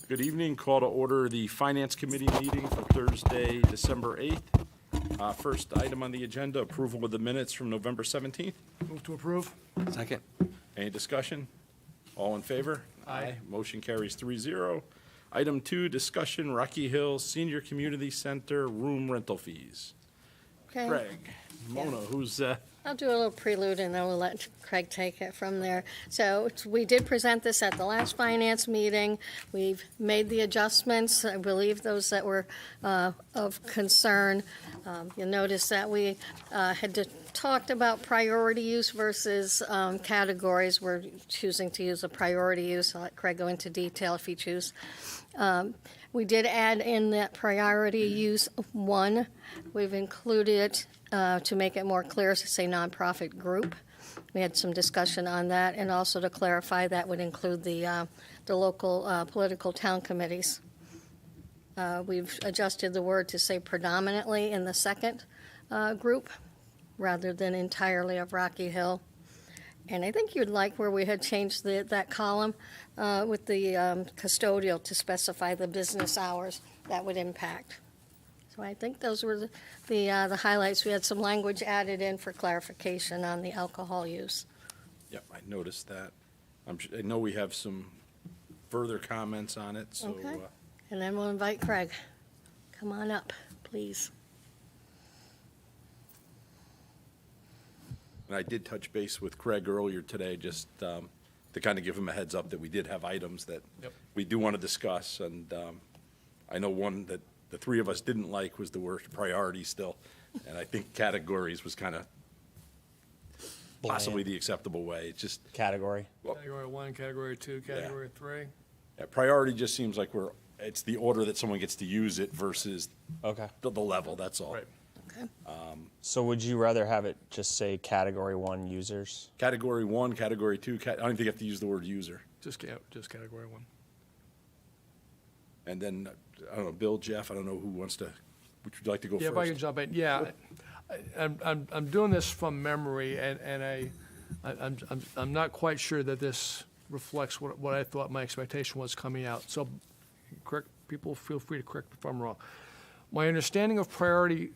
Good evening. Call to order the Finance Committee meeting for Thursday, December 8th. First item on the agenda, approval of the minutes from November 17th. Move to approve. Second. Any discussion? All in favor? Aye. Motion carries 3-0. Item 2, discussion Rocky Hill Senior Community Center room rental fees. Okay, Craig, Mona, who's, I'll do a little prelude and then we'll let Craig take it from there. So we did present this at the last finance meeting. We've made the adjustments, I believe those that were of concern. You'll notice that we talked about priority use versus categories. We're choosing to use a priority use. I'll let Craig go into detail if you choose. We did add in that priority use 1. We've included it to make it more clear to say nonprofit group. We had some discussion on that, and also to clarify that would include the local political town committees. We've adjusted the word to say predominantly in the second group rather than entirely of Rocky Hill. And I think you'd like where we had changed that column with the custodial to specify the business hours that would impact. So I think those were the highlights. We had some language added in for clarification on the alcohol use. yep, I noticed that. I know we have some further comments on it, so. Okay. And then we'll invite Craig. Come on up, please. And I did touch base with Craig earlier today, just to kind of give him a heads up that we did have items that Yep. we do want to discuss. And I know one that the three of us didn't like was the word priority still. And I think categories was kind of possibly the acceptable way. It's just, Category. Category 1, Category 2, Category 3. priority just seems like it's the order that someone gets to use it versus Okay. the level, that's all. Right. Okay. So would you rather have it just say Category 1 users? Category 1, Category 2, I don't think you have to use the word user. Just Category 1. And then, I don't know, Bill, Jeff, I don't know who wants to, would you like to go Yeah, if I can first? jump in, yeah. I'm doing this from memory, and I'm not quite sure that this reflects what I thought my expectation was coming out. So, correct, people feel free to correct me if I'm wrong. My understanding of priority,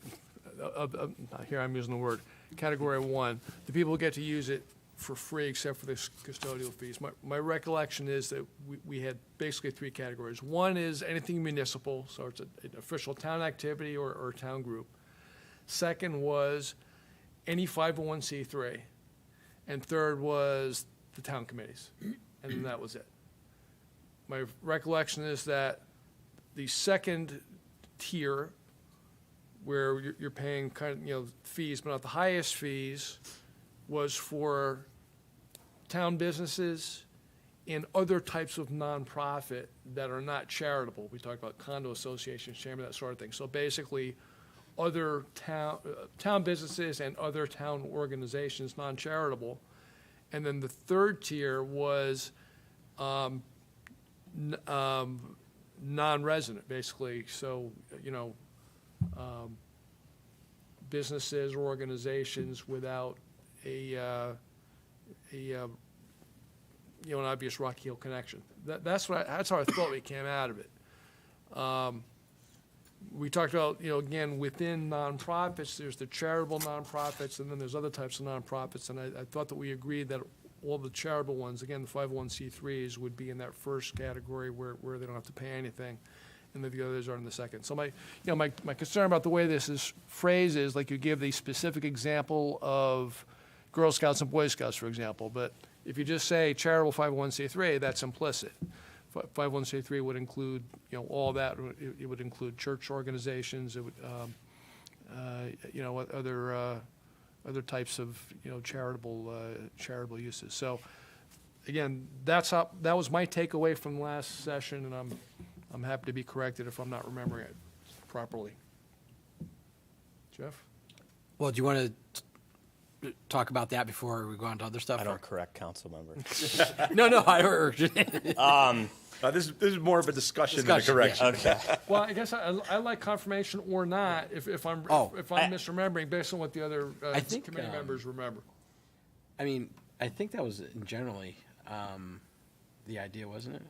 here I'm using the word, Category 1, the people get to use it for free except for the custodial fees. My recollection is that we had basically 3 categories. One is anything municipal, so it's an official town activity or town group. Second was any 501c3. And third was the town committees. And then that was it. My recollection is that the second tier, where you're paying kind of, fees, but not the highest fees, was for town businesses and other types of nonprofit that are not charitable. We talked about condo associations, chamber, that sort of thing. So basically, other town businesses and other town organizations, non-charitable. And then the third tier was non-resident, basically. So, businesses or organizations without an obvious Rocky Hill connection. That's how I thought we came out of it. We talked about, again, within nonprofits, there's the charitable nonprofits, and then there's other types of nonprofits, and I thought that we agreed that all the charitable ones, again, the 501c3s, would be in that first category where they don't have to pay anything, and then the others are in the second. So my concern about the way this is phrased is, like, you give the specific example of Girl Scouts and Boy Scouts, for example, but if you just say charitable 501c3, that's implicit. 501c3 would include, all that. It would include church organizations. It would, other types of, charitable uses. So, again, that was my takeaway from last session, and I'm happy to be corrected if I'm not remembering it properly. Jeff? Well, do you want to talk about that before we go on to other stuff? I or- don't correct council members. No, I don't. This is more of a discussion than a Discussion, correction. Okay. Well, I guess I like confirmation or not, if I'm misremembering based on what the other I think, committee members remember. I mean, I think that was generally the idea, wasn't it?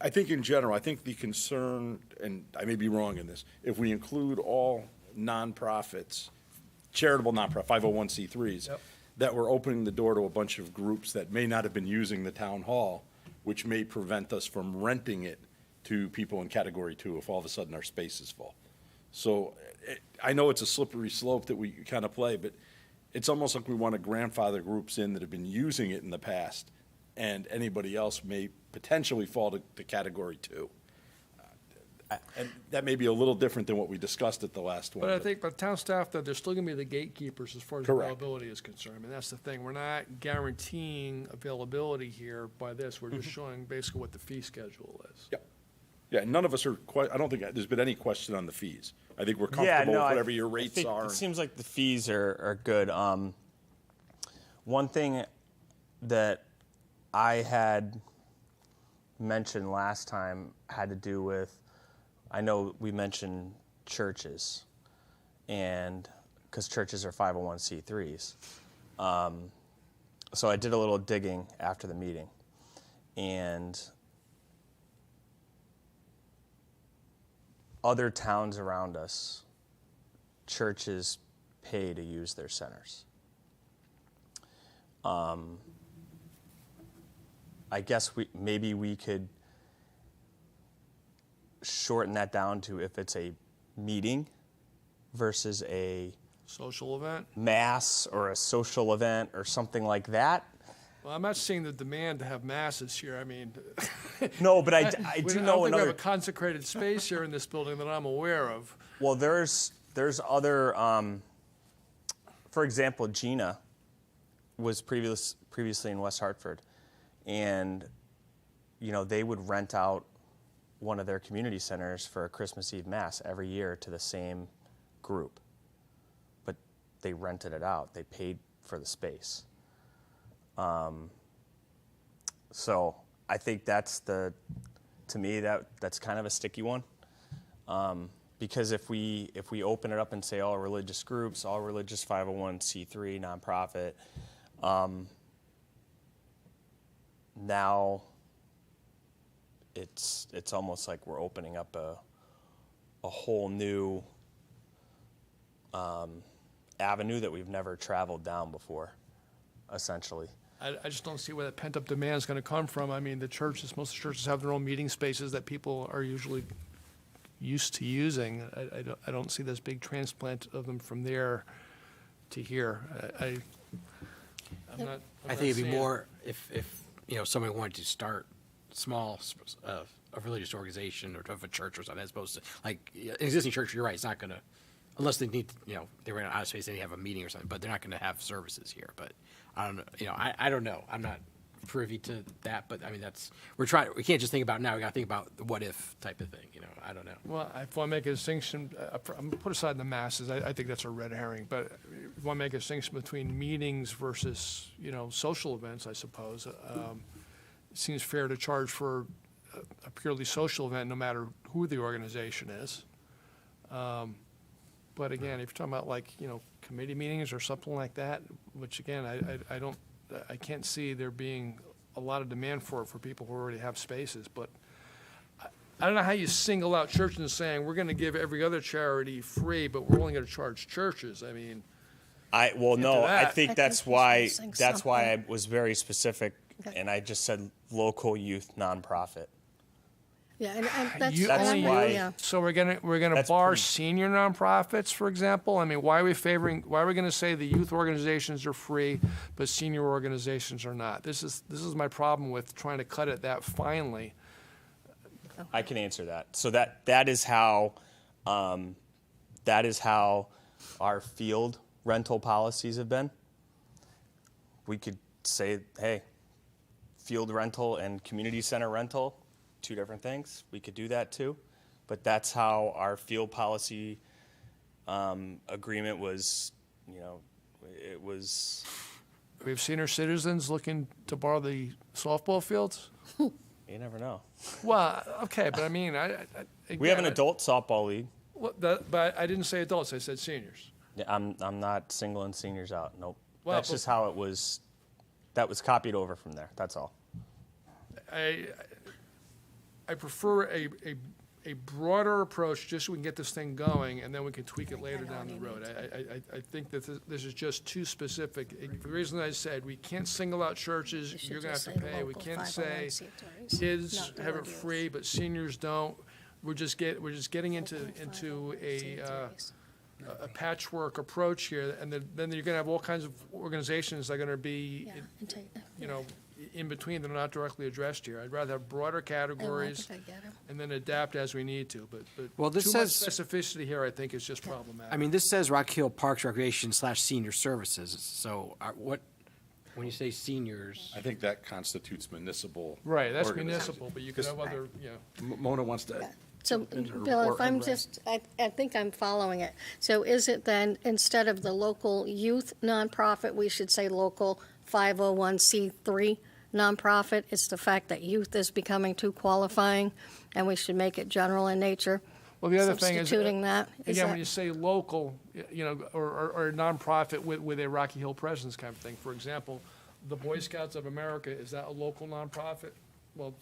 I think in general, I think the concern, and I may be wrong in this, if we include all nonprofits, charitable nonprofit, 501c3s, Yep. that we're opening the door to a bunch of groups that may not have been using the town hall, which may prevent us from renting it to people in category 2 if all of a sudden our space is full. So I know it's a slippery slope that we kind of play, but it's almost like we want to grandfather groups in that have been using it in the past, and anybody else may potentially fall to category 2. And that may be a little different than what we discussed at the last one. But I think, but town staff, though, they're still gonna be the gatekeepers as far as Correct. availability is concerned. I mean, that's the thing. We're not guaranteeing availability here by this. We're just showing basically what the fee schedule is. Yeah, yeah, none of us are I don't think there's been any question on the fees. I think we're comfortable with whatever your rates think are. It seems like the fees are good. One thing that I had mentioned last time had to do with, I know we mentioned churches, and because churches are 501c3s. So I did a little digging after the meeting, and other towns around us, churches pay to use their centers. I guess maybe we could shorten that down to if it's a meeting versus a Social event? mass or a social event or something like that. Well, I'm not seeing the demand to have masses here. I mean, No, but I we do don't- I don't know think we have another. a consecrated space here in this building that I'm aware of. Well, there's other. For example, Gina was previously in West Hartford, and they would rent out one of their community centers for a Christmas Eve mass every year to the same group, but they rented it out. They paid for the space. So I think to me that's kind of a sticky one. Because if we open it up and say all religious groups, all religious 501c3 nonprofit, now it's almost like we're opening up a whole new avenue that we've never traveled down before, essentially. I just don't see where that pent-up demand is going to come from. I mean, most of the churches have their own meeting spaces that people are usually used to using. I don't see this big transplant of them from there to here. I'm not I think it'd be seeing it. more if somebody wanted to start small, a religious organization or of a church or something, as opposed to like an existing church. You're right; it's not going to, unless they need, they rent out of space, they have a meeting or something. But they're not going to have services here. But I don't know. I don't know. I'm not privy to that. But I mean, we can't just think about it now. We got to think about the what if type of thing. I don't know. Well, if I want to make a distinction, I'm gonna put aside the masses. I think that's a red herring. But if I want to make a distinction between meetings versus, social events, I suppose, it seems fair to charge for a purely social event, no matter who the organization is. But again, if you're talking about committee meetings or something like that, which again, I can't see there being a lot of demand for people who already have spaces, but I don't know how you single out churches and saying, we're going to give every other charity free, but we're only going to charge churches. I mean, No, I that. think I that's think we're why missing that's why I something. was very specific, Okay. and I just said local youth nonprofit. Yeah, and that's, you and I'm- only- why- yeah. so we're going to That's bar pretty- senior nonprofits, for example? I mean, why are we going to say the youth organizations are free, but senior organizations are not? This is my problem with trying to cut it that finely. I can answer that. So that is how our field rental policies have been. We could say, hey, field rental and community center rental, two different things. We could do that too, but that's how our field policy agreement was. It was. We have senior citizens looking to borrow the softball fields? You never know. Well, okay, but I mean, We have an again, adult softball league. But I didn't say adults, I said seniors. Yeah, I'm not singling seniors out. Nope. Well, That's but- just how it was. That was copied over from there. That's all. I prefer a broader approach, just so we can get this thing going, and then we can tweak it later down the road. I think that this is just too specific. The reason I said, we can't single out churches, You should you're gonna have just to say pay. We local can't say 501c3s, kids not the have it word youth. free, but seniors don't. We're just getting into a patchwork approach here, and then you're gonna have all kinds of organizations that are gonna be, Yeah, and take- you know, in between that are not directly addressed here. I'd rather have broader I categories think I get 'em. and then adapt as we need to, but Well, this too much says- specificity here, I think, is just problematic. I mean, this says Rock Hill Parks Recreation / Senior Services, so what, when you say seniors, I think that constitutes municipal. Right, that's organization. municipal, but you could have other, you know. Mona wants to. So, Bill, if I'm just, I think I'm following it. So is it then, instead of the local youth nonprofit, we should say local 501c3 nonprofit? It's the fact that youth is becoming too qualifying, and we should make it general in nature? Well, the other thing is, Substituting that? Is again, that- when you say local, you know, or a nonprofit with a Rocky Hill presence kind of thing. For example, the Boy Scouts of America, is that a local nonprofit? Well,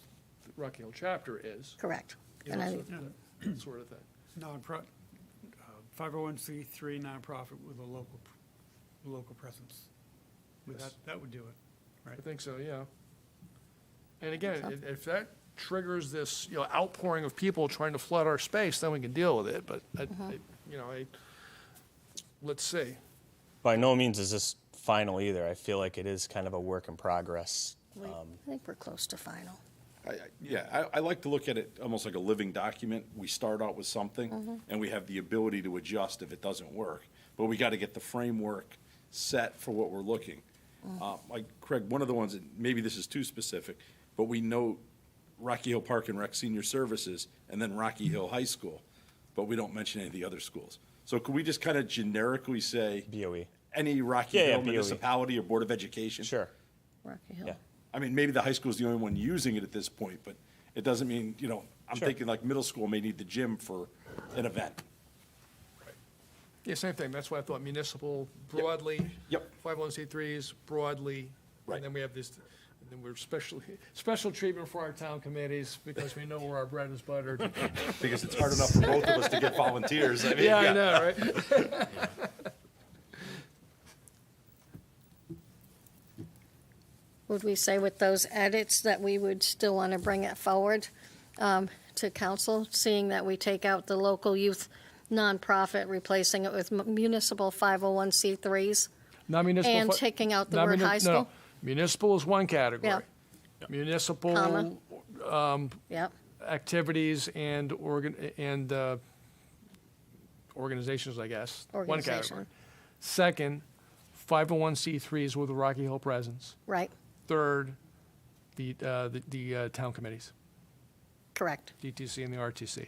the Rocky Hill chapter is, Correct. you And know, I, so that sort of thing. 501c3 nonprofit with a local presence. That would do it, right? I think so, yeah. And again, if that triggers this, you know, outpouring of people trying to flood our space, then we can deal with it, but you know, let's see. By no means is this final either. I feel like it is kind of a work in progress. I think we're close to final. I like to look at it almost like a living document. We start out with something, and we have the ability to adjust if it doesn't work. But we got to get the framework set for what we're looking. Like Craig, one of the ones, that maybe this is too specific, but we note Rocky Hill Park and Rec Senior Services, and then Rocky Hill High School, but we don't mention any of the other schools. So could we just kind of generically say BOE. any Rocky Yeah, Hill BOE. municipality or Board of Education? Sure. Rocky Hill. Yeah. I mean, maybe the high school is the only one using it at this point, but it doesn't mean, you know, I'm Sure. thinking like middle school may need the gym for an event. Yeah, same thing, that's why I thought municipal broadly. Yep. 501c3s broadly. Right. And then we have this, and then we're special treatment for our town committees, because we know where our bread is buttered. Because it's hard enough for both of us to get volunteers. I mean, Yeah, I know, right? Would we say with those edits that we would still want to bring it forward to council, seeing that we take out the local youth nonprofit, replacing it with municipal 501c3s, Non-municipal. and taking out the word high No, no. school? Municipal is one category. Yeah. Municipal Comma. Yep, activities and organizations, I guess. One category. Organization. Second, 501c3s with a Rocky Hill presence. right, Third, the town committees, correct. DTC and the RTC.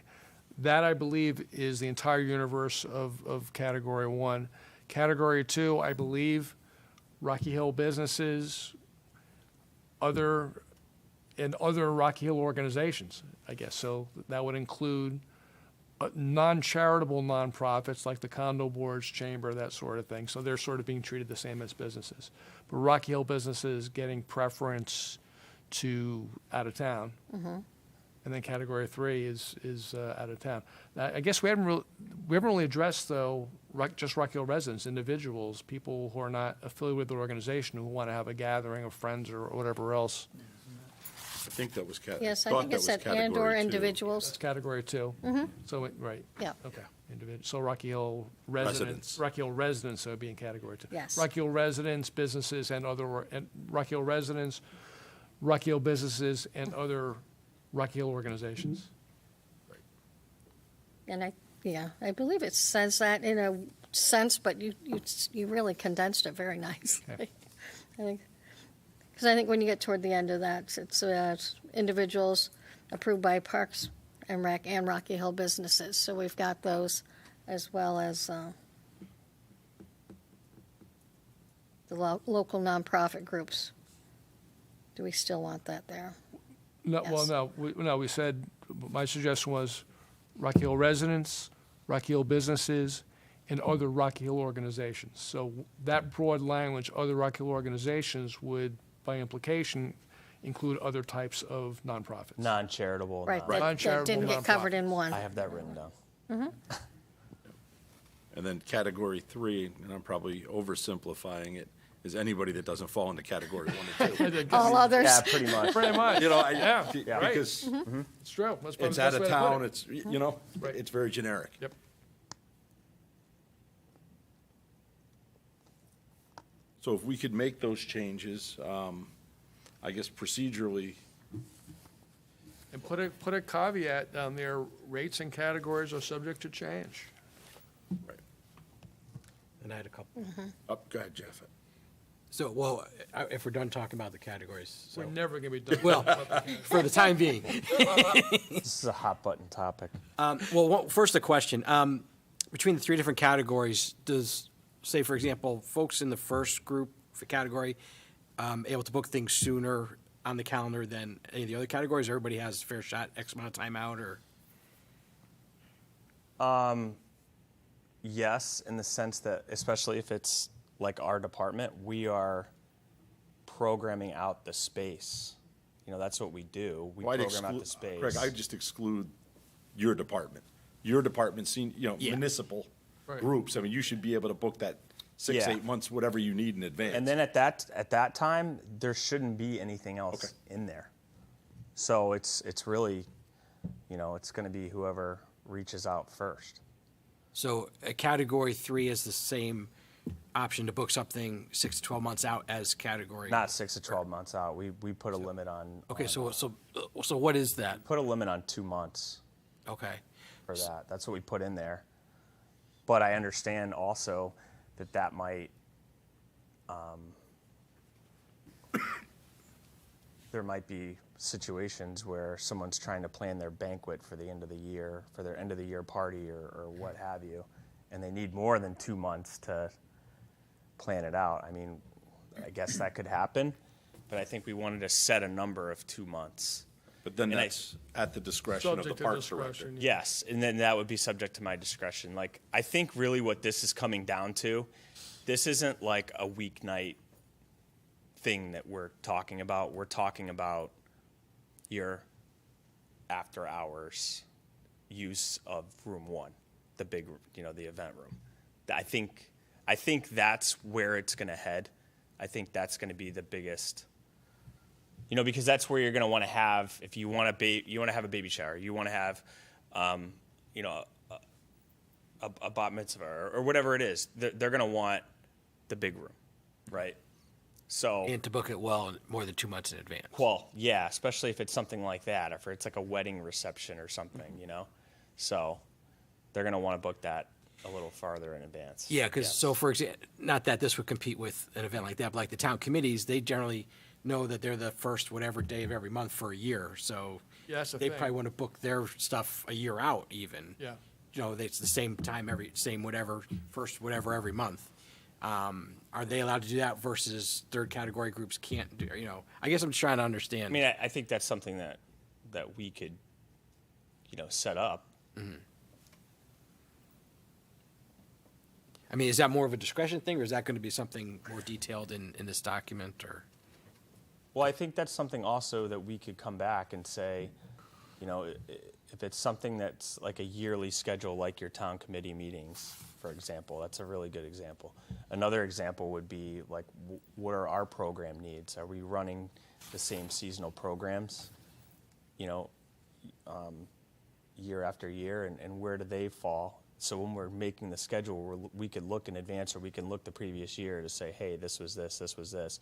That, I believe, is the entire universe of Category 1. Category 2, I believe, Rocky Hill businesses, other Rocky Hill organizations, I guess. So that would include non-charitable nonprofits like the condo boards, chamber, that sort of thing. So they're sort of being treated the same as businesses. But Rocky Hill businesses getting preference to out of town. And then category 3 is out of town. I guess we haven't really addressed, though, just Rocky Hill residents, individuals, people who are not affiliated with the organization, who want to have a gathering of friends or whatever else. I think that was Yes, I thought think that it was said category and/or 2. individuals. That's category 2. So, right. Yeah. Okay, so Rocky Hill residents, Residents. Rocky Hill residents, so it'd be in category 2. Yes. Rocky Hill residents, businesses, and Rocky Hill residents, Rocky Hill businesses, and other Rocky Hill organizations. And I believe it says that in a sense, but you really condensed it very nicely. Okay. Because I think when you get toward the end of that, it's individuals approved by Parks and Rec and Rocky Hill businesses. So we've got those, as well as the local nonprofit groups. Do we still want that there? No, well, Yes. no, we said, my suggestion was Rocky Hill residents, Rocky Hill businesses, and other Rocky Hill organizations. So that broad language, other Rocky Hill organizations, would, by implication, include other types of nonprofits. Non-charitable. Right, non- that Non-charitable didn't get covered in one. I have that written down. And then category 3, and I'm probably oversimplifying it, is anybody that doesn't fall into category 1 or 2. All others. Yeah, pretty much. Pretty much. You know, Yeah, right. because It's true. That's probably it's the out best of way to put town, it. it's, you know, Right. it's very generic. Yep. So if we could make those changes, I guess procedurally, And put a caveat down there, rates and categories are subject to change. right. And I had a couple. Go ahead, Jeff. So, well, if we're done talking about the categories, so, We're never gonna be done. well, for the time being. This is a hot button topic. First a question. Between the 3 different categories, does, say, for example, folks in the first group category able to book things sooner on the calendar than any of the other categories? Everybody has a fair shot, X amount of time out, or? Yes, in the sense that, especially if it's like our department, we are programming out the space. You know, that's what we do. We Well, I'd program out the exclude- space. Craig, I'd just exclude your department. Your department, Yeah. municipal Right. groups. I mean, you should be able to book that 6, Yeah. 8 months, whatever you need in advance. And then at that time, there shouldn't be anything else Okay. in there. So it's really, you know, it's going to be whoever reaches out first. So a category 3 is the same option to book something 6 to 12 months out as category? Not 6 to 12 months out. We put a limit on. Okay, on, so what is that? put a limit on 2 months Okay. for that. That's what we put in there. But I understand also that might, there might be situations where someone's trying to plan their banquet for the end of the year, for their end of the year party or what have you, and they need more than 2 months to plan it out. I mean, I guess that could happen, but I think we wanted to set a number of 2 months. But then and I- that's at the discretion of the Subject to parks director. discretion. Yes, and then that would be subject to my discretion. Like, I think really what this is coming down to, this isn't like a weeknight thing that we're talking about. We're talking about your after hours use of room 1, the big, you know, the event room. I think that's where it's going to head. I think that's going to be the biggest. You know, because that's where you're going to want to have, if you want to have a baby shower, you want to have, you know, a bat mitzvah or whatever it is. They're going to want the big room, right? So, And to book it well, more than 2 months in advance. well, yeah, especially if it's something like that, or if it's like a wedding reception or something, you know. So, they're going to want to book that a little farther in advance. Yeah, because, Yes. so for example, not that this would compete with an event like that, but like the town committees, they generally know that they're the first whatever day of every month for a year, so Yeah, that's the they thing. probably want to book their stuff a year out even. Yeah. You know, it's the same time same whatever, first whatever every month. Are they allowed to do that versus third category groups can't do, you know? I guess I'm just trying to understand. I mean, I think that's something that we could, you know, set up. I mean, is that more of a discretion thing, or is that going to be something more detailed in this document, or? Well, I think that's something also that we could come back and say, you know, if it's something that's like a yearly schedule, like your town committee meetings, for example, that's a really good example. Another example would be like, what are our program needs? Are we running the same seasonal programs, you know, year after year, and where do they fall? So when we're making the schedule, we could look in advance, or we can look the previous year to say, hey, this was this, this was this.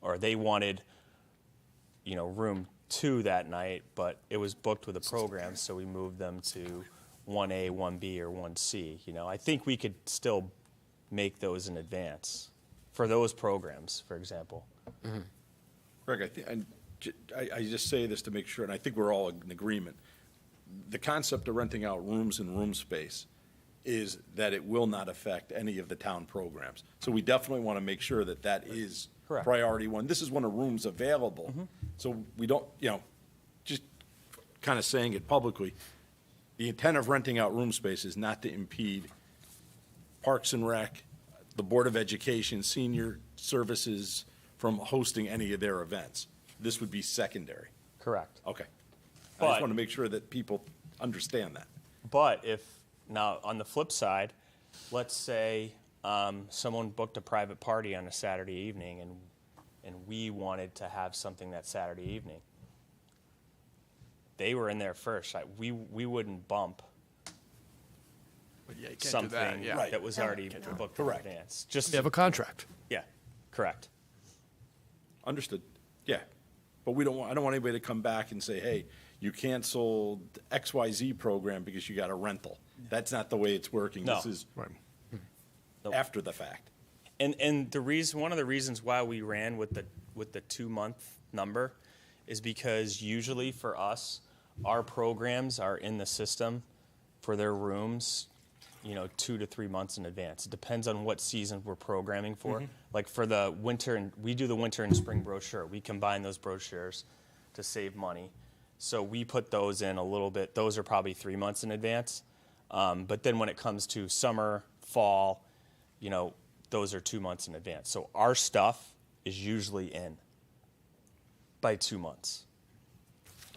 Or they wanted, you know, room 2 that night, but it was booked with a program, so we moved them to 1A, 1B, or 1C. You know, I think we could still make those in advance for those programs, for example. Greg, I just say this to make sure, and I think we're all in agreement. The concept of renting out rooms and room space is that it will not affect any of the town programs. So we definitely want to make sure that that is Correct. priority 1. This is when a room's available. So we don't, you know, just kind of saying it publicly, the intent of renting out room space is not to impede Parks and Rec, the Board of Education, Senior Services from hosting any of their events. this would be secondary. Correct. Okay. I But- just want to make sure that people understand that. But if, now, on the flip side, let's say someone booked a private party on a Saturday evening and we wanted to have something that Saturday evening. They were in there first. We wouldn't bump But yeah, you can't do something that, yeah. that was already booked in Correct. advance. Just, You have a contract. yeah, correct. Understood. Yeah. But I don't want anybody to come back and say, hey, you canceled XYZ program because you got a rental. That's not the way it's working. No. This is Right. Nope. after the fact. And the reason, one of the reasons why we ran with the 2-month number is because usually for us, our programs are in the system for their rooms, 2 to 3 months in advance. It depends on what season we're programming for. Like for the winter, and we do the winter and spring brochure. We combine those brochures to save money. So we put those in a little bit. Those are probably 3 months in advance. But then when it comes to summer, fall, those are 2 months in advance. So our stuff is usually in by 2 months.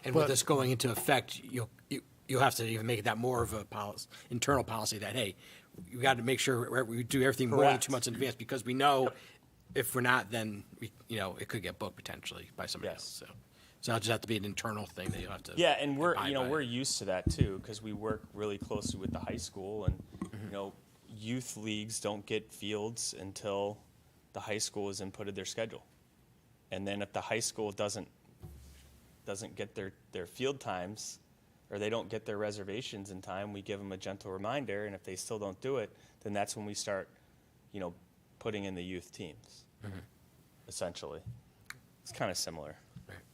And with But- this going into effect, you'll have to even make that more of a internal policy that, hey, you got to make sure we do everything more than Correct. 2 months in advance, because we know if we're not, then it could get booked potentially by somebody Yes. else. So it'll just have to be an internal thing that you'll have to. Yeah, and we're abide by. we're used to that too because we work really closely with the high school, and youth leagues don't get fields until the high school has inputted their schedule, and then if the high school doesn't get their field times, or they don't get their reservations in time, we give them a gentle reminder, and if they still don't do it, then that's when we start, putting in the youth teams. Essentially, it's kind of similar.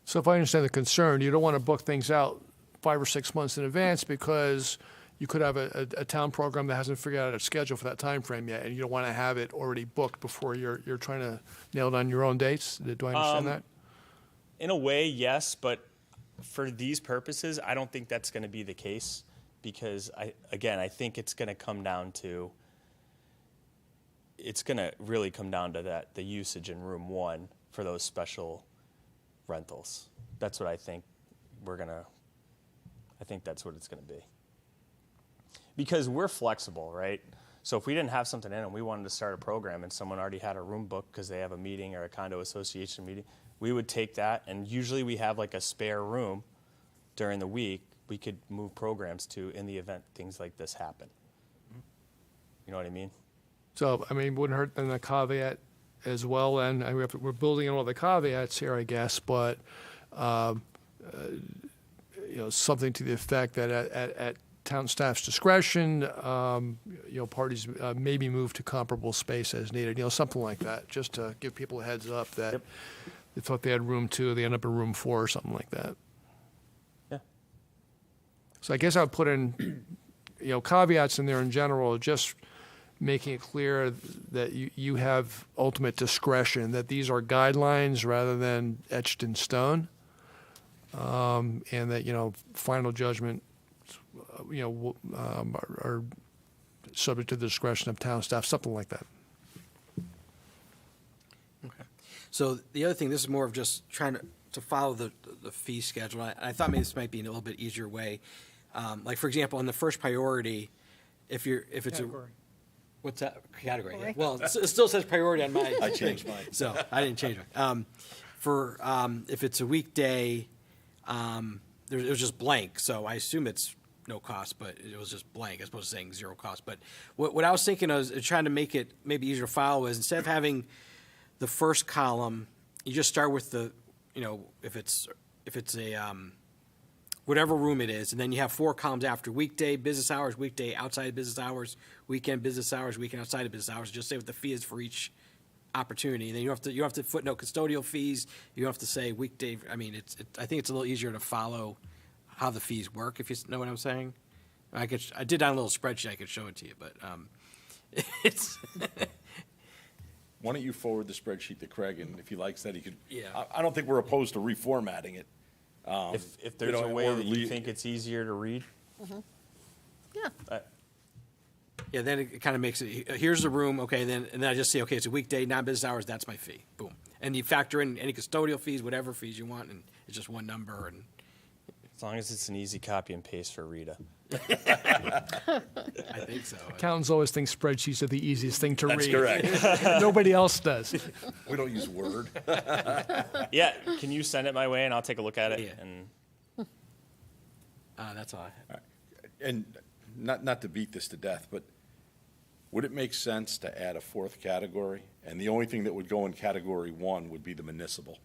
So if I understand the concern, you don't want to book things out 5 or 6 months in advance because you could have a town program that hasn't figured out a schedule for that time frame yet, and you don't want to have it already booked before you're trying to nail down your own dates. Do I understand that? In a way, yes, but for these purposes, I don't think that's going to be the case because I think it's going to come down to really come down to the usage in room 1 for those special rentals. That's what I think I think that's what it's going to be. Because we're flexible, right? So if we didn't have something in and we wanted to start a program and someone already had a room booked because they have a meeting or a condo association meeting, we would take that, and usually we have like a spare room during the week we could move programs to in the event things like this happen. You know what I mean? So, wouldn't hurt then a caveat as well, and we're building in all the caveats here, I guess, but, something to the effect that at town staff's discretion, parties may be moved to comparable space as needed, something like that, just to give people a heads up that Yep. they thought they had room 2, they end up in room 4 or something like that. Yeah. So I guess I would put in, caveats in there in general, just making it clear that you have ultimate discretion, that these are guidelines rather than etched in stone, and that, final judgment, are subject to the discretion of town staff, something like that. So the other thing, this is more of just trying to follow the fee schedule. I thought maybe this might be a little bit easier way. Like, for example, in the first priority, if it's Category. what's that category? Category. Well, it still says priority on my. I changed mine. So I didn't change it. If it's a weekday, it was just blank. So I assume it's no cost, but it was just blank as opposed to saying 0 cost. But what I was thinking of is trying to make it maybe easier to follow is instead of having the first column, you just start with the, if it's a, whatever room it is, and then you have 4 columns after: weekday, business hours, weekday outside of business hours, weekend business hours, weekend outside of business hours. Just say what the fee is for each opportunity. And then you have to footnote custodial fees. You have to say weekday. I think it's a little easier to follow how the fees work, if you know what I'm saying. I did on a little spreadsheet. I could show it to you, but it's. Why don't you forward the spreadsheet to Craig, and if he likes that, he could. Yeah. I don't think we're opposed to reformatting it. If there's a way or that you think it's easier to read, Yeah. Yeah, then it kind of makes it, here's the room, okay, and then I just say, okay, it's a weekday, non-business hours, that's my fee, boom. And you factor in any custodial fees, whatever fees you want, and it's just one number, and As long as it's an easy copy and paste for Rita. I think so. Accountants always think spreadsheets are the easiest thing to read. That's correct. Nobody else does. We don't use Word. Yeah, can you send it my way and I'll take a look at it? Yeah. And That's all I have. And not to beat this to death, but would it make sense to add a fourth category? And the only thing that would go in category one would be the municipal.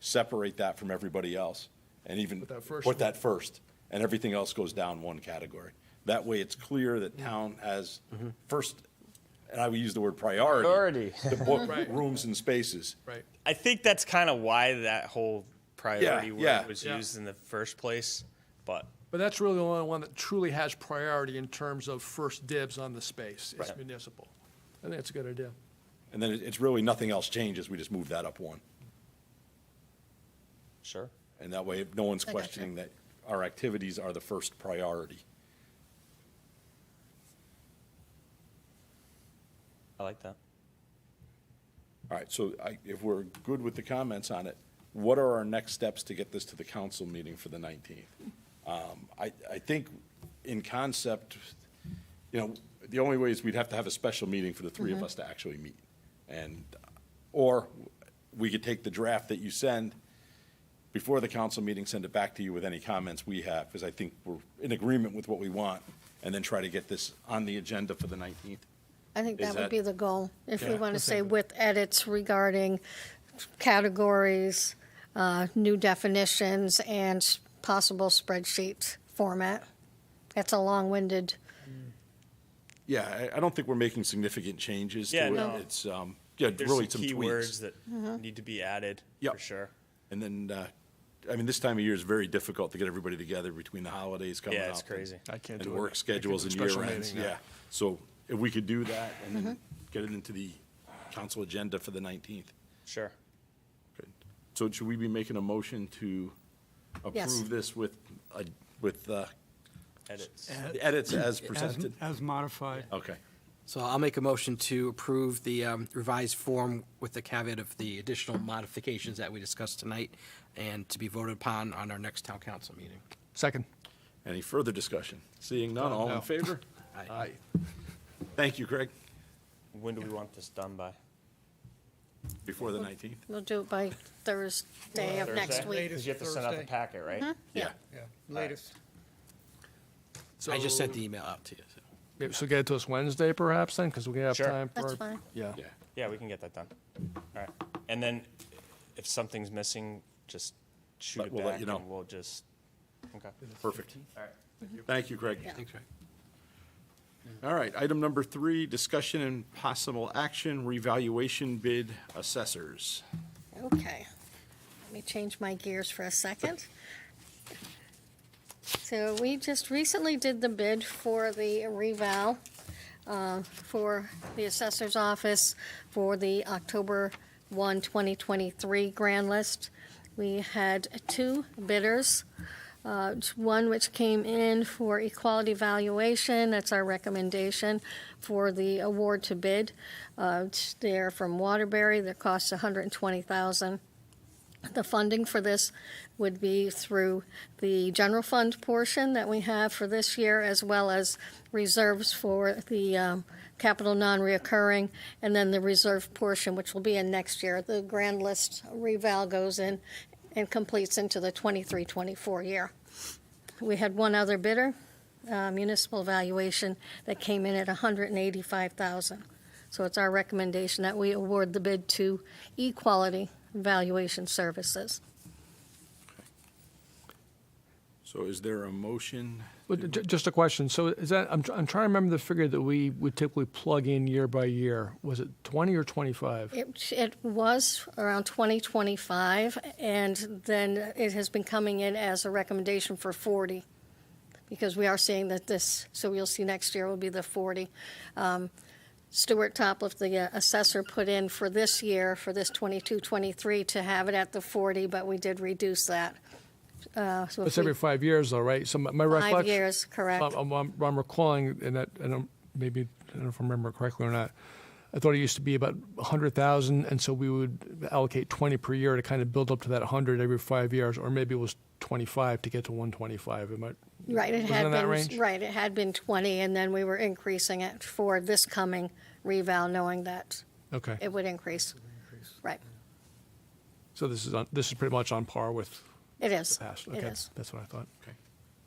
Separate that from everybody else and even Put that first put one. that first, and everything else goes down one category. That way it's clear that town has first, and I would use the word priority. To book Right. rooms and spaces. Right. I think that's kind of why that whole priority Yeah, word was yeah. used in the first place. But But that's really the only one that truly has priority in terms of first dibs on the space. It's Right. municipal. I think that's a good idea. And then it's really nothing else changes. We just move that up one. sure. And that way, no one's I gotcha. questioning that our activities are the first priority. I like that. All right, so if we're good with the comments on it, what are our next steps to get this to the council meeting for the 19th? I think in concept, the only way is we'd have to have a special meeting for the three of us to actually meet. And, or we could take the draft that you send before the council meeting, send it back to you with any comments we have, because I think we're in agreement with what we want, and then try to get this on the agenda for the 19th. I think Is that that- would be the goal, if we Yeah. want to say with edits regarding categories, new definitions, and possible spreadsheet format. That's a long-winded, Yeah, I don't think we're making significant changes to Yeah, it. no. It's, There's really some some key tweaks. words that need to be added Yep. for sure. And then, this time of year is very difficult to get everybody together between the holidays coming up. Yeah, it's crazy. I can't And do it. work schedules and Special year ends, meeting, yeah. So if we could do that and then get it into the council agenda for the 19th. Sure. Good. So should we be making a motion to Yes. approve this with Edits. the edits as presented? As modified. Okay. So I'll make a motion to approve the revised form with the caveat of the additional modifications that we discussed tonight and to be voted upon on our next town council meeting. Second. Any further discussion? Seeing none, all in No. favor? Aye. Thank you, Craig. When do we want this done by? Before the 19th? we'll do it by Thursday of next Thursday? week. Because you have to send out the Thursday. packet, right? Yeah. Yeah, latest. I just sent the email out to you. So. So get it to us Wednesday perhaps then, because we have Sure. time for. That's fine. Yeah. Yeah. Yeah, we can get that done. All right. And then if something's missing, just shoot But it we'll let back you know. and we'll just, okay. Perfect. All right. Thank you, Craig. Thanks, Ray. All right, item number 3, discussion and possible action, revaluation bid assessors. Okay. Let me change my gears for a second. So we just recently did the bid for the reval for the assessor's office for the October 1, 2023 grand list. We had 2 bidders. One which came in for equality valuation, that's our recommendation for the award to bid. They're from Waterbury, their cost $120,000. The funding for this would be through the general fund portion that we have for this year, as well as reserves for the capital non-reoccurring, and then the reserve portion, which will be in next year. The grand list reval goes in and completes into the 23-24 year. We had one other bidder, municipal valuation, that came in at $185,000. So it's our recommendation that we award the bid to Equality Valuation Services. So is there a motion? But just a question. So is that, I'm trying to remember the figure that we would typically plug in year by year. Was it 20 or 25? It was around 2025, and then it has been coming in as a recommendation for 40, because we are seeing that this, so we'll see next year will be the 40. Stuart Topliff, the assessor, put in for this year, for this 22-23, to have it at the 40, but we did reduce that. So if It's we- every 5 years though, right? So my recollection. 5 years, correct. I'm recalling, and that, I don't, maybe, I don't know if I remember correctly or not. I thought it used to be about 100,000, and so we would allocate 20 per year to kind of build up to that 100 every 5 years, or maybe it was 25 to get to 125. Am I? Right, it Was it had in that been, range? right, it had been 20, and then we were increasing it for this coming reval, knowing that Okay. it would increase. Right, So this is pretty much on par with it is, the past. it Okay, is. that's what I thought. Okay.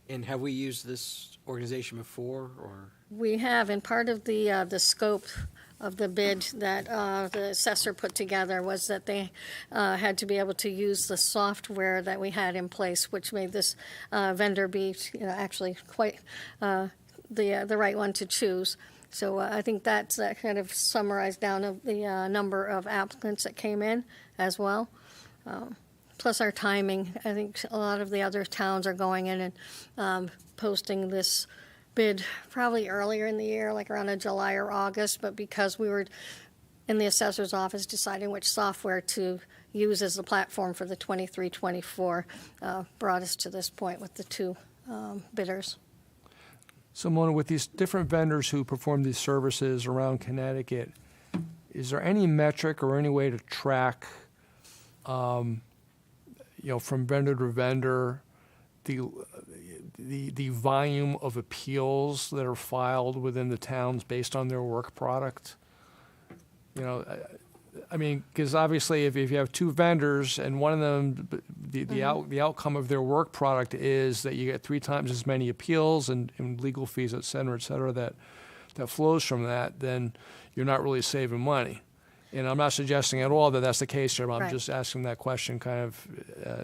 And have we used this organization before, or? We have, and part of the scope of the bid that the assessor put together was that they had to be able to use the software that we had in place, which made this vendor be, actually quite the right one to choose. So I think that's kind of summarized down of the number of applicants that came in as well. Plus our timing, I think a lot of the other towns are going in and posting this bid probably earlier in the year, like around July or August, but because we were in the assessor's office deciding which software to use as the platform for the 23-24, brought us to this point with the two bidders. So Mona, with these different vendors who perform these services around Connecticut, is there any metric or any way to track, from vendor to vendor, the volume of appeals that are filed within the towns based on their work product? Because obviously if you have two vendors and one of them, the outcome of their work product is that you get 3 times as many appeals and legal fees, et cetera, that flows from that, then you're not really saving money. And I'm not suggesting at all that that's the case here, but I'm Right. just asking that question kind of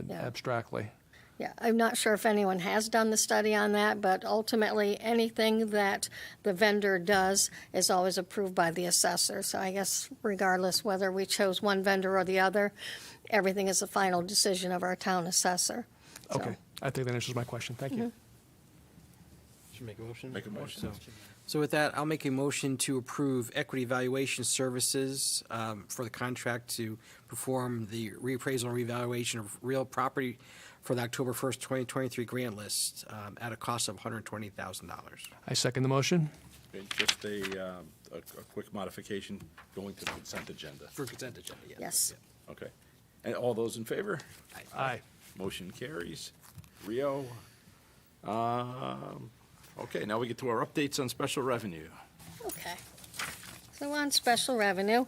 Yeah. abstractly. Yeah, I'm not sure if anyone has done the study on that, but ultimately, anything that the vendor does is always approved by the assessor. So I guess regardless whether we chose one vendor or the other, everything is the final decision of our town assessor. So- Okay, I think that answers my question. Thank you. Should make a motion? Make a motion. So with that, I'll make a motion to approve equity valuation services for the contract to perform the reappraisal and revaluation of real property for the October 1st, 2023 grant list at a cost of $120,000. I second the motion. Okay, just a quick modification, going to the consent agenda. For consent agenda, yes. Yes. Okay. And all those in favor? Aye. Motion carries. Rio. Okay, now we get to our updates on special revenue. Okay. So on special revenue,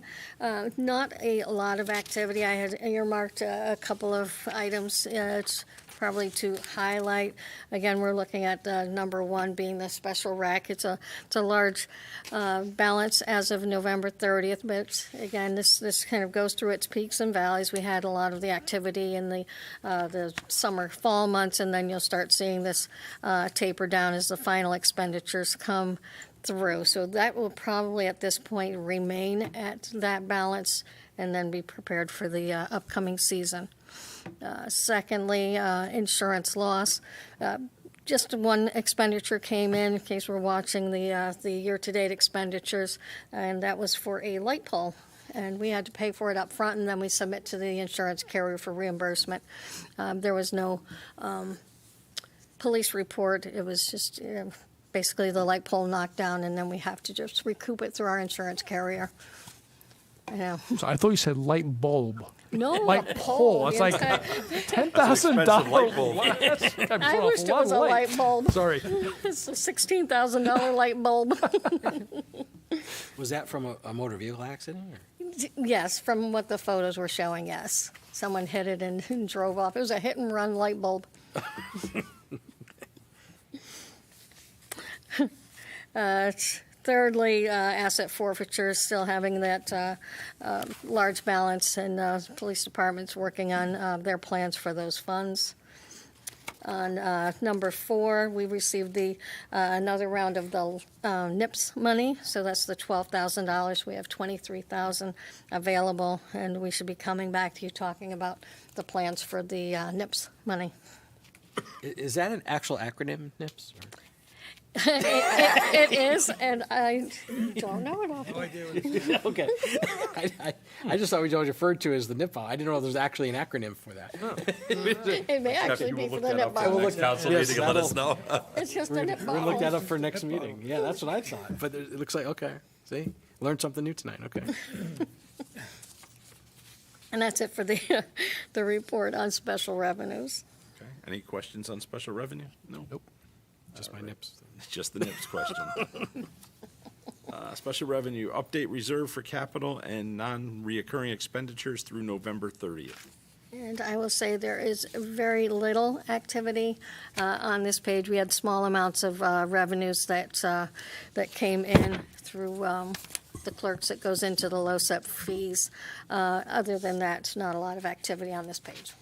not a lot of activity. I had earmarked a couple of items. It's probably to highlight. Again, we're looking at number one being the special rec. It's a large balance as of November 30th, but again, this kind of goes through its peaks and valleys. We had a lot of the activity in the summer, fall months, and then you'll start seeing this taper down as the final expenditures come through. So that will probably at this point remain at that balance and then be prepared for the upcoming season. Secondly, insurance loss. Just one expenditure came in case we're watching the year-to-date expenditures, and that was for a light pole. And we had to pay for it up front, and then we submit to the insurance carrier for reimbursement. There was no police report. It was just basically the light pole knocked down, and then we have to just recoup it through our insurance carrier. Yeah. So I thought you said light bulb. No, Light a pole. It's like $10,000. I wished it was a light bulb. Sorry. It's a $16,000 light bulb. Was that from a motor vehicle accident? Or? Yes, from what the photos were showing, yes. Someone hit it and drove off. It was a hit-and-run light bulb. Thirdly, asset forfeiture, still having that large balance, and police department's working on their plans for those funds. On number 4, we received another round of the NIPS money, so that's the $12,000. We have $23,000 available, and we should be coming back to you talking about the plans for the NIPS money. Is that an actual acronym, NIPS? Or? It is, and I don't know it off. No idea what it's Okay. I just thought we always referred to as the NIPA. I didn't know there was actually an acronym for that. It may actually be for the NIP ball. next council Yes, meeting and let us that'll- know. It's just a NIP We'll look that ball. up for next meeting. Yeah, that's what I thought. But it looks like, okay, see? Learned something new tonight, okay. And that's it for the, the report on special revenues. Okay. Any questions on special revenue? No? Nope. Just my nips. Just the NIPS question. Special revenue, update reserve for capital and non-reoccurring expenditures through November 30th. And I will say there is very little activity on this page. We had small amounts of revenues that came in through the clerks that goes into the LoCIP fees. Other than that, not a lot of activity on this page.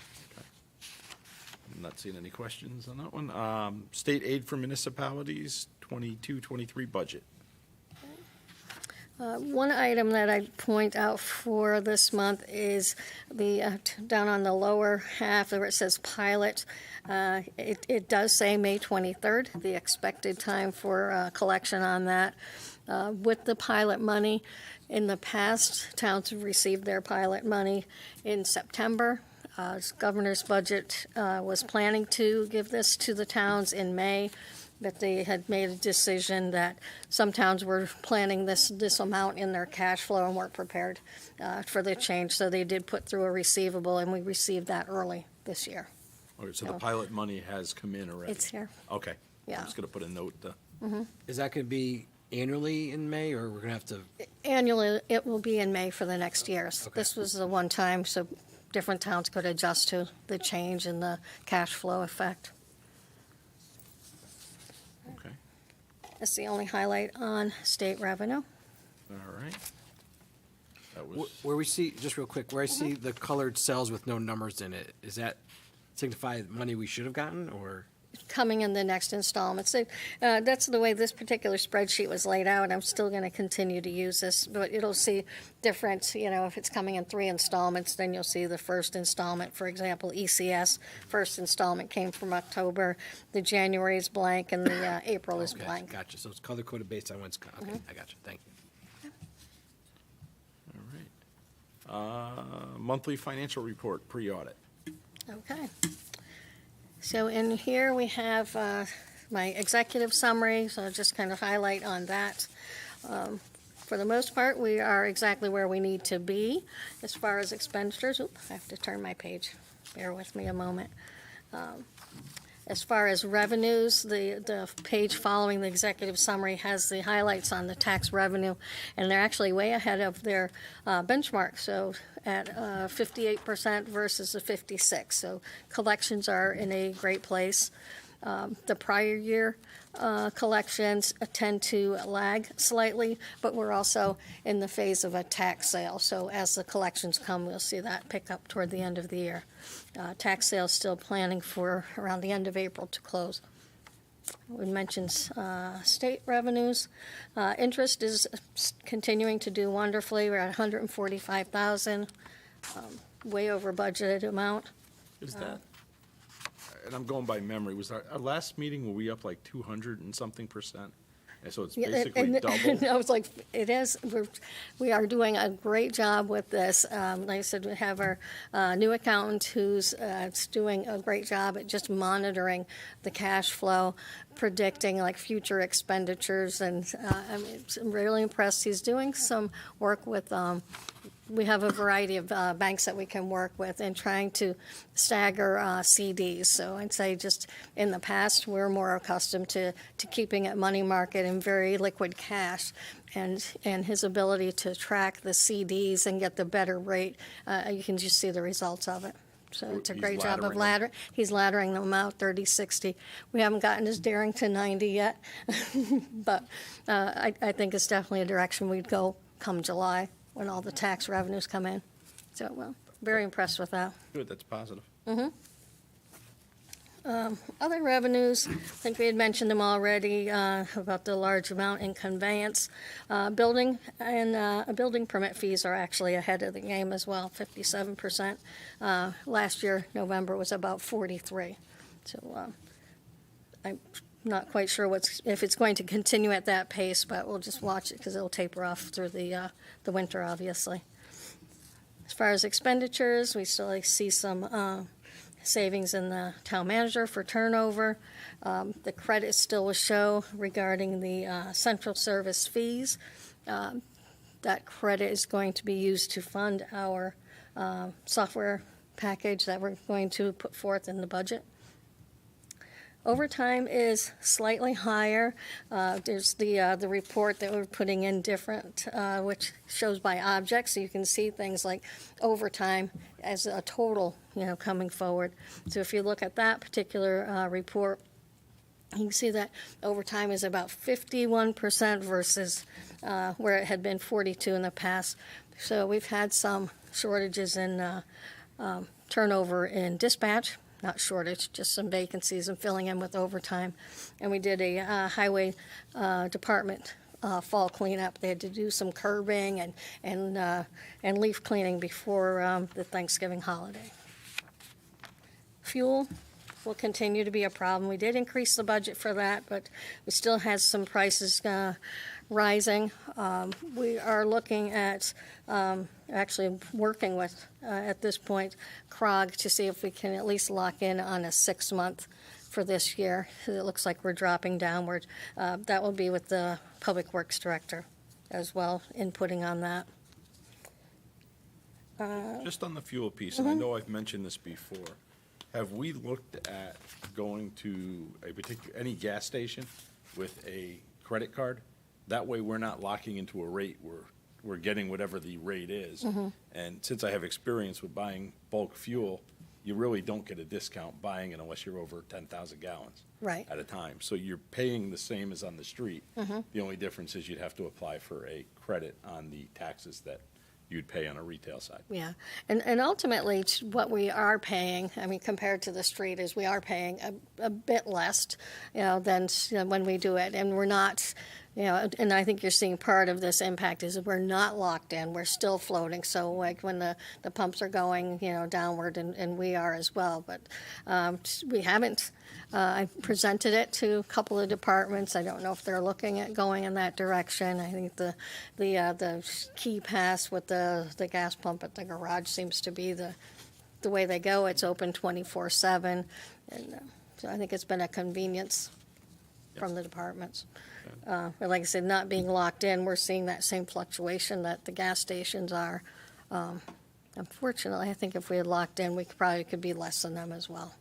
I'm not seeing any questions on that one. State aid for municipalities, 22-23 budget. One item that I point out for this month is the, down on the lower half where it says pilot. It does say May 23rd, the expected time for collection on that. With the pilot money, in the past, towns have received their pilot money in September. Governor's budget was planning to give this to the towns in May, but they had made a decision that some towns were planning this amount in their cash flow and weren't prepared for the change. So they did put through a receivable, and we received that early this year. Okay, so the pilot money has come in already? It's here. Okay. Yeah. I'm just going to put a note. Is that going to be annually in May, or we're going to have to? Annually, it will be in May for the next years. Okay. This was the one time, so different towns could adjust to the change in the cash flow effect. Okay. That's the only highlight on state revenue. All right. That was, Where we see, just real quick, where I see the colored cells with no numbers in it, is that signify money we should have gotten, or? Coming in the next installment. So that's the way this particular spreadsheet was laid out. I'm still going to continue to use this, but it'll see different, if it's coming in 3 installments, then you'll see the first installment, for example, ECS, first installment came from October, the January is blank, and the April is Okay, blank. Gotcha, so it's color-coded based on what's, okay, I got you, thank you. all right. Monthly financial report, pre-audit. Okay. So in here, we have my executive summary, so I'll just kind of highlight on that. For the most part, we are exactly where we need to be as far as expenditures. Oop, I have to turn my page. Bear with me a moment. As far as revenues, the page following the executive summary has the highlights on the tax revenue, and they're actually way ahead of their benchmark, so at 58% versus the 56%. So collections are in a great place. The prior year collections tend to lag slightly, but we're also in the phase of a tax sale. So as the collections come, we'll see that pick up toward the end of the year. Tax sales still planning for around the end of April to close. We mentioned state revenues. Interest is continuing to do wonderfully. We're at $145,000, way over budgeted amount. Is that, and I'm going by memory, was our last meeting, were we up like 200 and something %? And so it's Yeah, basically double? I was like, it is, we are doing a great job with this. Like I said, we have our new accountant who's doing a great job at just monitoring the cash flow, predicting like future expenditures, and I'm really impressed. He's doing some work with we have a variety of banks that we can work with and trying to stagger CDs. So I'd say just in the past, we're more accustomed to keeping it money market and very liquid cash. And his ability to track the CDs and get the better rate, you can just see the results of it. So it's a He's great job of laddering them. He's laddering them out 30, 60. We haven't gotten his Darrington 90 yet, but I think it's definitely a direction we'd go come July, when all the tax revenues come in. So, well, very impressed with that. Good, that's positive. Other revenues, I think we had mentioned them already, about the large amount in conveyance. Building and building permit fees are actually ahead of the game as well, 57%. Last year, November was about 43. So I'm not quite sure if it's going to continue at that pace, but we'll just watch it because it'll taper off through the winter, obviously. As far as expenditures, we still see some savings in the town manager for turnover. The credit still will show regarding the central service fees. that credit is going to be used to fund our software package that we're going to put forth in the budget. Overtime is slightly higher. There's the report that we're putting in different, which shows by object, so you can see things like overtime as a total, coming forward. So if you look at that particular report, you can see that overtime is about 51% versus where it had been 42 in the past. So we've had some shortages in turnover in dispatch. Not shortage, just some vacancies and filling in with overtime. And we did a highway department fall cleanup. They had to do some curbing and leaf cleaning before the Thanksgiving holiday. Fuel will continue to be a problem. We did increase the budget for that, but we still had some prices rising. We are looking at actually working with, at this point, CROG to see if we can at least lock in on a 6-month for this year. It looks like we're dropping downward. That will be with the Public Works Director as well, inputting on that. Just on the fuel piece, and I know I've mentioned this before, have we looked at going to any gas station with a credit card? That way, we're not locking into a rate, we're getting whatever the rate is. And since I have experience with buying bulk fuel, you really don't get a discount buying it unless you're over 10,000 gallons. Right. At a time. So you're paying the same as on the street. The only difference is you'd have to apply for a credit on the taxes that you'd pay on a retail side. Yeah, and ultimately, what we are paying, I mean, compared to the street, is we are paying a bit less, than when we do it, and we're not, and I think you're seeing part of this impact is that we're not locked in, we're still floating, so like when the pumps are going, downward, and we are as well, but we haven't. I presented it to a couple of departments. I don't know if they're looking at going in that direction. I think the key pass with the gas pump at the garage seems to be the way they go. It's open 24/7, and so I think it's been a convenience from the departments. But like I said, not being locked in, we're seeing that same fluctuation that the gas stations are. Unfortunately, I think if we had locked in, we probably could be less than them as well.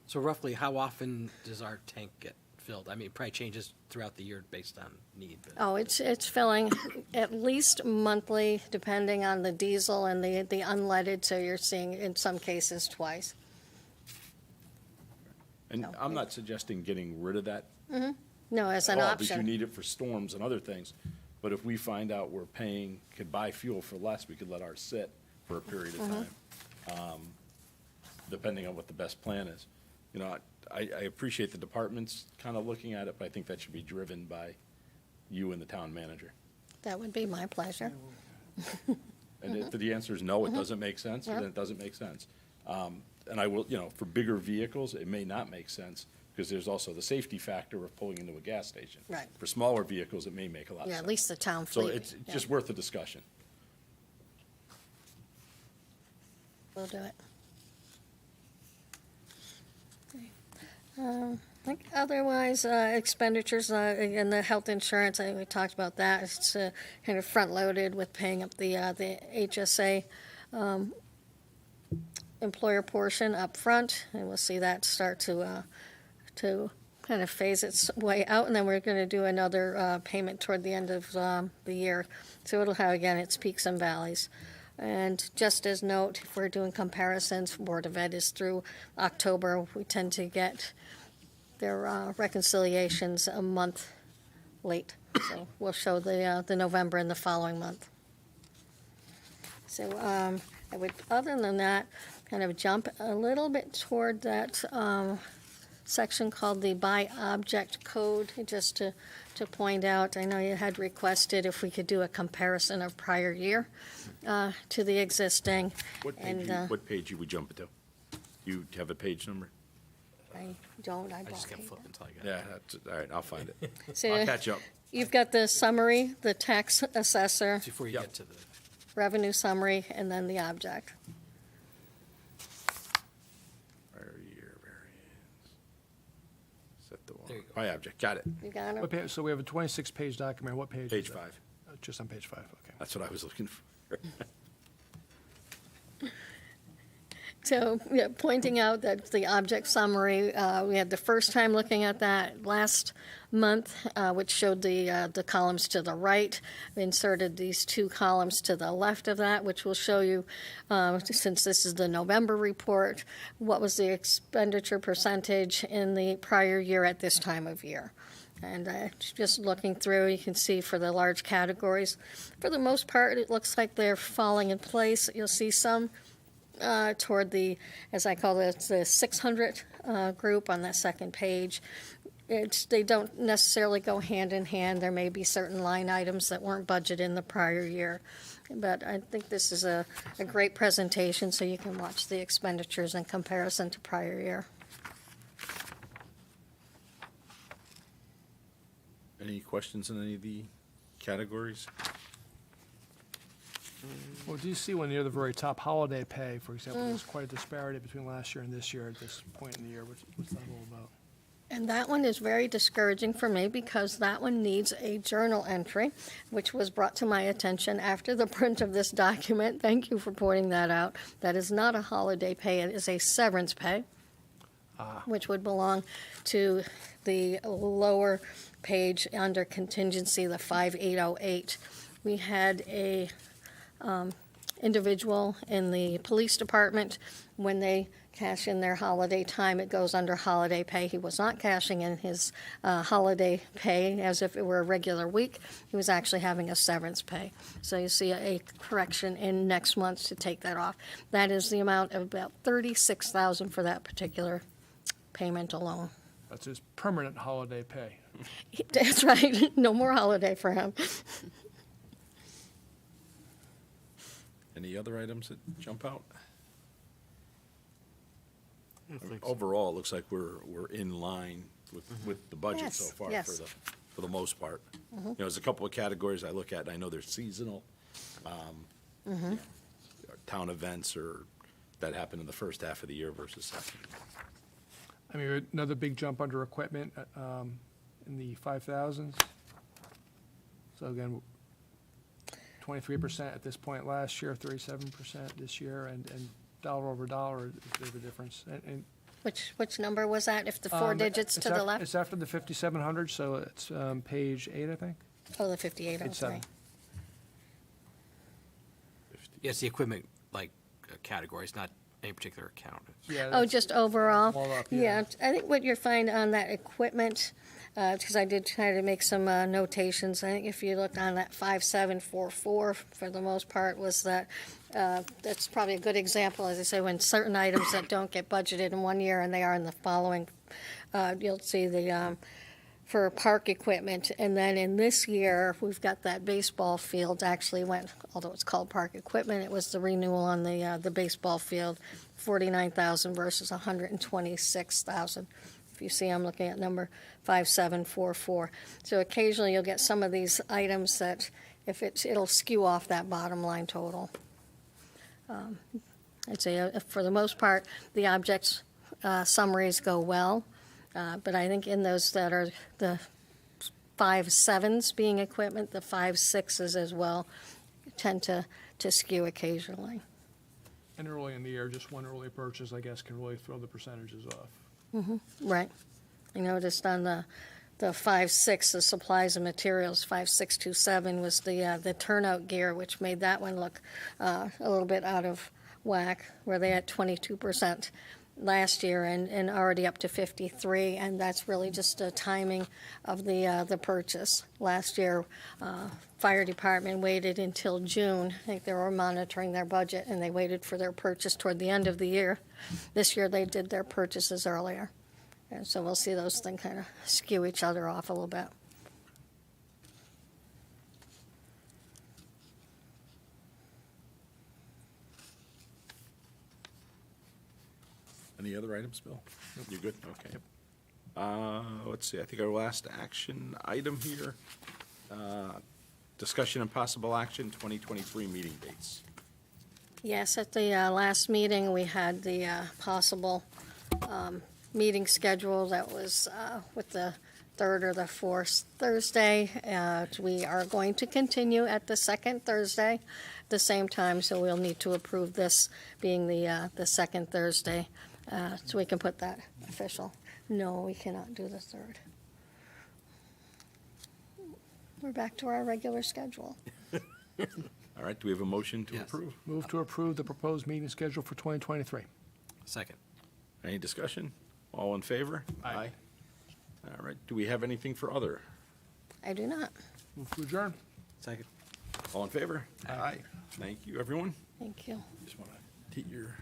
So roughly, how often does our tank get filled? I mean, it probably changes throughout the year based on need. But Oh, it's filling at least monthly, depending on the diesel and the unleaded, so you're seeing in some cases twice. And I'm not suggesting getting rid of that No, as an at all, because you option. need it for storms and other things. But if we find out we're could buy fuel for less, we could let ours sit for a period of time, depending on what the best plan is. I appreciate the departments kind of looking at it, but I think that should be driven by you and the town manager. That would be my pleasure. And if the answer is no, it doesn't make sense, then it doesn't make sense. And I will, for bigger vehicles, it may not make sense, because there's also the safety factor of pulling into a gas station. Right. For smaller vehicles, it may make a lot of Yeah, sense. at least the town So fleet. it's yeah. just worth the discussion. We'll do it. I think otherwise, expenditures, again, the health insurance, we talked about that. It's kind of front-loaded with paying up the HSA employer portion up front, and we'll see that start to kind of phase its way out, and then we're going to do another payment toward the end of the year. So it'll have, again, its peaks and valleys. And just as note, if we're doing comparisons, Board of Ed is through October. We tend to get their reconciliations a month late. So we'll show the November and the following month. So I would, other than that, kind of jump a little bit toward that section called the by object code, just to point out, I know you had requested if we could do a comparison of prior year to the existing. What page you would jump to? You have a page number? I I don't just kept hate flipping until I got it. Yeah, that's, all right, I'll find it. that. So I'll catch up. you've got the summary, the tax assessor, Before you Yep. get to the, revenue summary, and then the object. Prior year variance. Set the There you go. by object, got it. You got it? What page, so we have a 26-page document, what page? is Page that? 5. just on page 5, okay. That's what I was looking for. So, yeah, pointing out that the object summary, we had the first time looking at that last month, which showed the columns to the right. We inserted these 2 columns to the left of that, which will show you, since this is the November report, what was the expenditure percentage in the prior year at this time of year. And just looking through, you can see for the large categories, for the most part, it looks like they're falling in place. You'll see some toward the, as I call it, the 600 group on that second page. They don't necessarily go hand in hand. There may be certain line items that weren't budgeted in the prior year. But I think this is a great presentation, so you can watch the expenditures in comparison to prior year. Any questions on any of the categories? Well, do you see when near the very top, holiday pay, for example, there's quite a disparity between last year and this year at this point in the year. What's that all about? And that one is very discouraging for me because that one needs a journal entry, which was brought to my attention after the print of this document. Thank you for pointing that out. That is not a holiday pay, it is a severance pay, which would belong to the lower page under contingency, the 5808. We had a individual in the police department, when they cash in their holiday time, it goes under holiday pay. He was not cashing in his holiday pay as if it were a regular week. He was actually having a severance pay. So you see a correction in next month to take that off. That is the amount of about $36,000 for that particular payment alone. That's his permanent holiday pay. That's right. No more holiday for him. Any other items that jump out? Overall, it looks like we're in line with the budget Yes, so far yes. for the most part. You know, there's a couple of categories I look at, and I know they're seasonal. Town events or that happen in the first half of the year versus second. I mean, another big jump under equipment in the 5,000s. So again, 23% at this point last year, 37% this year, and dollar over dollar is a bit of a difference. And Which number was that, if the four digits it's to the af- left? It's after the 5,700, so it's page 8, I think. Oh, the 5803. Page 7. Yes, the equipment, like, categories, not any particular account. Yeah, Oh, that's- just overall? All up, Yeah, yeah. I think what you'll find on that equipment, because I did try to make some notations, I think if you look on that 5744, for the most part, was that, that's probably a good example, as I say, when certain items that don't get budgeted in one year and they are in the following, you'll see the, for park equipment, and then in this year, we've got that baseball field actually went, although it's called park equipment, it was the renewal on the baseball field, 49,000 versus 126,000. If you see, I'm looking at number 5744. So occasionally you'll get some of these items that, if it'll skew off that bottom line total. I'd say for the most part, the objects summaries go well. But I think in those that are the 5.7s being equipment, the 5.6s as well tend to skew occasionally. And early in the year, just one early purchase, I guess, can really throw the percentages off. Right. I noticed on the 5.6, the supplies and materials, 5.627 was the turnout gear, which made that one look a little bit out of whack, where they had 22% last year and already up to 53, and that's really just a timing of the purchase. Last year, fire department waited until June. I think they were monitoring their budget, and they waited for their purchase toward the end of the year. This year, they did their purchases earlier. And so we'll see those things kind of skew each other off a little bit. Any other items, Bill? You good? Okay. Let's see, I think our last action item here, discussion and possible action, 2023 meeting dates. Yes, at the last meeting, we had the possible meeting schedule that was with the third or the fourth Thursday. We are going to continue at the second Thursday, at the same time, so we'll need to approve this being the second Thursday, so we can put that official. No, we cannot do the third. We're back to our regular schedule. All right, do we have a motion to Yes. approve? Move to approve the proposed meeting schedule for 2023. Second. Any discussion? All in favor? Aye. All right, do we have anything for other? I do not. Move to adjourn. Second. All in favor? Aye. Thank you, everyone. Thank you. Just want to take your.